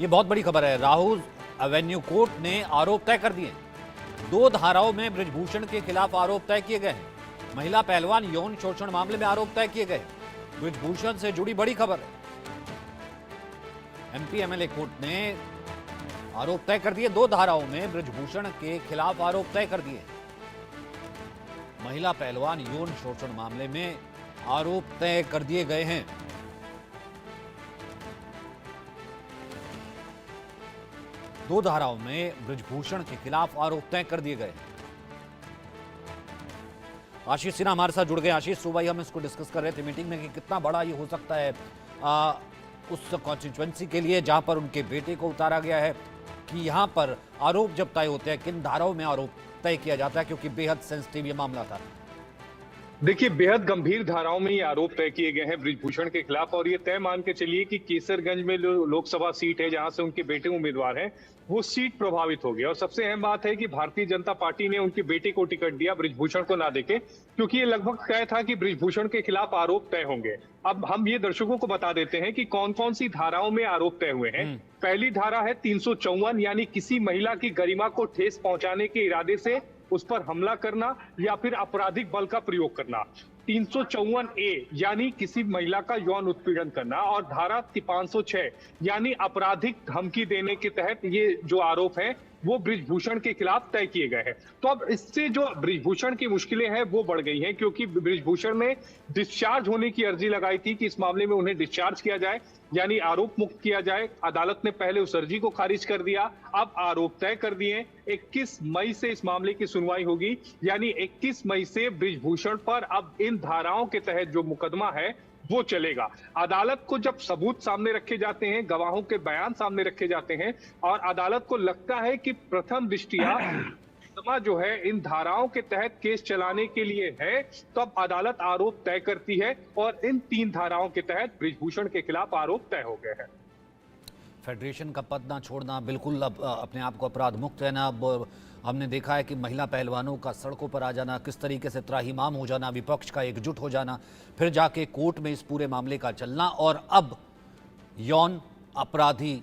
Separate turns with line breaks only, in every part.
ये बहुत बड़ी खबर है। राहुल एवेन्यू कोर्ट ने आरोप तय कर दिए। 2 धाराओं में बृजभूषण के खिलाफ आरोप तय किए गए हैं। महिला पहलवान यौन शोषण मामले में आरोप तय किए गए। बृजभूषण से जुड़ी बड़ी खबर है। एमपी एमएलए कोर्ट ने आरोप तय कर दिए। 2 धाराओं में बृजभूषण के खिलाफ आरोप तय कर दिए। महिला पहलवान यौन शोषण मामले में आरोप तय कर दिए गए हैं। दो धाराओं में बृजभूषण के खिलाफ आरोप तय कर दिए गए। आशीष सिन्हा हमारे साथ जुड़ गए। आशीष, सुबह ही हम इसको डिस्कस कर रहे थे मीटिंग में कि कितना बड़ा ये हो सकता है उस कॉन्स्टिट्यूएंसी के लिए जहां पर उनके बेटे को उतारा गया है, कि यहां पर आरोप जब तय होते हैं किन धाराओं में आरोप तय किया जाता है, क्योंकि बेहद सेंसिटिव ये मामला था।
देखिए, बेहद गंभीर धाराओं में ये आरोप तय किए गए हैं बृजभूषण के खिलाफ। और ये तय मान के चलिए कि केसरगंज में लोकसभा सीट है जहां से उनके बेटे उम्मीदवार हैं, वो सीट प्रभावित हो गई। और सबसे अहम बात है कि भारतीय जनता पार्टी ने उनके बेटे को टिकट दिया बृजभूषण को ना देके, क्योंकि ये लगभग तय था कि बृजभूषण के खिलाफ आरोप तय होंगे। अब हम ये दर्शकों को बता देते हैं कि कौन कौन सी धाराओं में आरोप तय हुए हैं। पहली धारा है 354, यानी किसी महिला की गरिमा को ठेस पहुंचाने के इरादे से उस पर हमला करना या फिर आपराधिक बल का प्रयोग करना। 354A यानी किसी महिला का यौन उत्पीड़न करना। और धारा 506 यानी आपराधिक धमकी देने के तहत ये जो आरोप है वो बृजभूषण के खिलाफ तय किए गए हैं। तो अब इससे जो बृजभूषण की मुश्किलें हैं वो बढ़ गई हैं, क्योंकि बृजभूषण ने डिस्चार्ज होने की अर्जी लगाई थी कि इस मामले में उन्हें डिस्चार्ज किया जाए, यानी आरोप मुक्त किया जाए। अदालत ने पहले उस अर्जी को खारिज कर दिया, अब आरोप तय कर दिए। 21 मई से इस मामले की सुनवाई होगी, यानी 21 मई से बृजभूषण पर अब इन धाराओं के तहत जो मुकदमा है वो चलेगा। अदालत को जब सबूत सामने रखे जाते हैं, गवाहों के बयान सामने रखे जाते हैं और अदालत को लगता है कि प्रथम दृष्टया मुकदमा जो है इन धाराओं के तहत केस चलाने के लिए है, तो अब अदालत आरोप तय करती है और इन 3 धाराओं के तहत बृजभूषण के खिलाफ आरोप तय हो गए हैं।
फेडरेशन का पद ना छोड़ना, बिल्कुल अब अपने आप को अपराध मुक्त रहना। अब हमने देखा है कि महिला पहलवानों का सड़कों पर आ जाना, किस तरीके से त्राहिमाम हो जाना, विपक्ष का एकजुट हो जाना, फिर जाके कोर्ट में इस पूरे मामले का चलना, और अब यौन अपराधी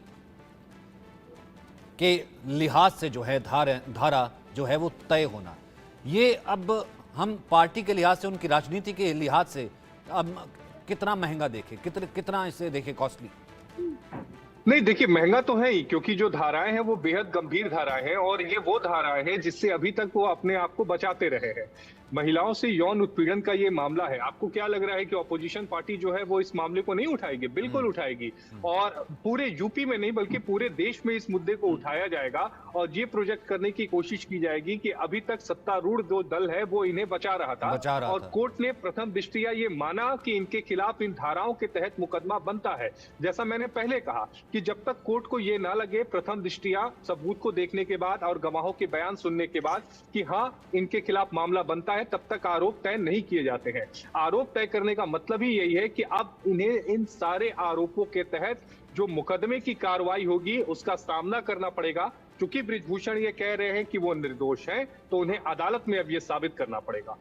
के लिहाज से जो है धारा जो है वो तय होना, ये अब हम पार्टी के लिहाज से, उनकी राजनीति के लिहाज से अब कितना महंगा देखें, कितना इसे देखें कॉस्टली?
नहीं, देखिए, महंगा तो है ही, क्योंकि जो धाराएं हैं वो बेहद गंभीर धाराएं हैं और ये वो धाराएं हैं जिससे अभी तक वो अपने आप को बचाते रहे हैं। महिलाओं से यौन उत्पीड़न का ये मामला है। आपको क्या लग रहा है कि ऑपोजिशन पार्टी जो है वो इस मामले को नहीं उठाएगी? बिल्कुल उठाएगी, और पूरे यूपी में नहीं बल्कि पूरे देश में इस मुद्दे को उठाया जाएगा और ये प्रोजेक्ट करने की कोशिश की जाएगी कि अभी तक सत्तारूढ़ जो दल है वो इन्हें बचा रहा था और कोर्ट ने प्रथम दृष्टया ये माना कि इनके खिलाफ इन धाराओं के तहत मुकदमा बनता है। जैसा मैंने पहले कहा कि जब तक कोर्ट को ये ना लगे प्रथम दृष्टया सबूत को देखने के बाद और गवाहों के बयान सुनने के बाद कि हाँ इनके खिलाफ मामला बनता है, तब तक आरोप तय नहीं किए जाते हैं। आरोप तय करने का मतलब ही यही है कि अब इन्हें इन सारे आरोपों के तहत जो मुकदमे की कार्रवाई होगी उसका सामना करना पड़ेगा। क्योंकि बृजभूषण ये कह रहे हैं कि वो निर्दोष हैं, तो उन्हें अदालत में अब ये साबित करना पड़ेगा।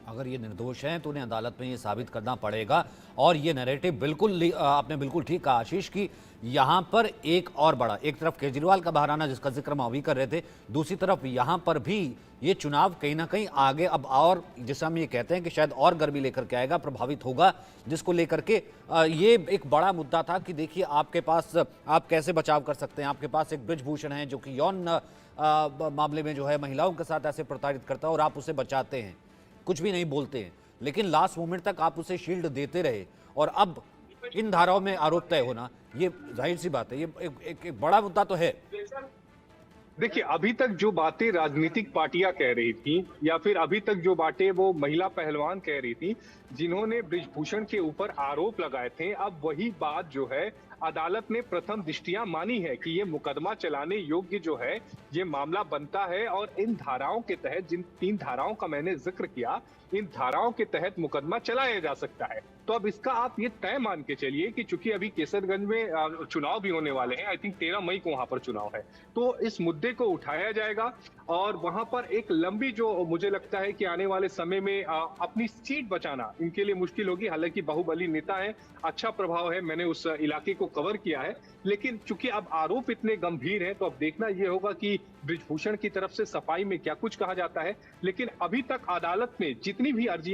अगर ये निर्दोष हैं तो उन्हें अदालत में ये साबित करना पड़ेगा। और ये नैरेटिव बिल्कुल आपने बिल्कुल ठीक कहा आशीष, की यहाँ पर एक और बड़ा, एक तरफ केजरीवाल का बाहर आना जिसका जिक्र हम अभी कर रहे थे, दूसरी तरफ यहाँ पर भी ये चुनाव कहीं ना कहीं आगे अब और, जिसे हम ये कहते हैं कि शायद और गर्मी लेकर के आएगा, प्रभावित होगा, जिसको लेकर के ये एक बड़ा मुद्दा था कि देखिए आपके पास आप कैसे बचाव कर सकते हैं। आपके पास एक बृजभूषण है जो कि यौन मामले में जो है महिलाओं के साथ ऐसे प्रताड़ित करता है और आप उसे बचाते हैं, कुछ भी नहीं बोलते हैं, लेकिन लास्ट मोमेंट तक आप उसे शील्ड देते रहे। और अब इन धाराओं में आरोप तय होना, ये जाहिर सी बात है, ये एक बड़ा मुद्दा तो है।
देखिए, अभी तक जो बातें राजनीतिक पार्टियां कह रही थी या फिर अभी तक जो बातें वो महिला पहलवान कह रही थी जिन्होंने बृजभूषण के ऊपर आरोप लगाए थे, अब वही बात जो है अदालत ने प्रथम दृष्टया मानी है कि ये मुकदमा चलाने योग्य जो है ये मामला बनता है। और इन धाराओं के तहत, जिन 3 धाराओं का मैंने जिक्र किया, इन धाराओं के तहत मुकदमा चलाया जा सकता है। तो अब इसका आप ये तय मान के चलिए कि चूंकि अभी केसरगंज में चुनाव भी होने वाले हैं, आई थिंक 13 मई को वहां पर चुनाव है, तो इस मुद्दे को उठाया जाएगा और वहां पर एक लंबी, जो मुझे लगता है कि आने वाले समय में अपनी सीट बचाना इनके लिए मुश्किल होगी। हालांकि बाहुबली नेता है, अच्छा प्रभाव है, मैंने उस इलाके को को कवर किया है। लेकिन चूंकि अब आरोप इतने गंभीर हैं, तो अब देखना यह होगा कि बृजभूषण की तरफ से सफाई में क्या कुछ कहा जाता है। लेकिन अभी तक अदालत में जितनी भी अर्जी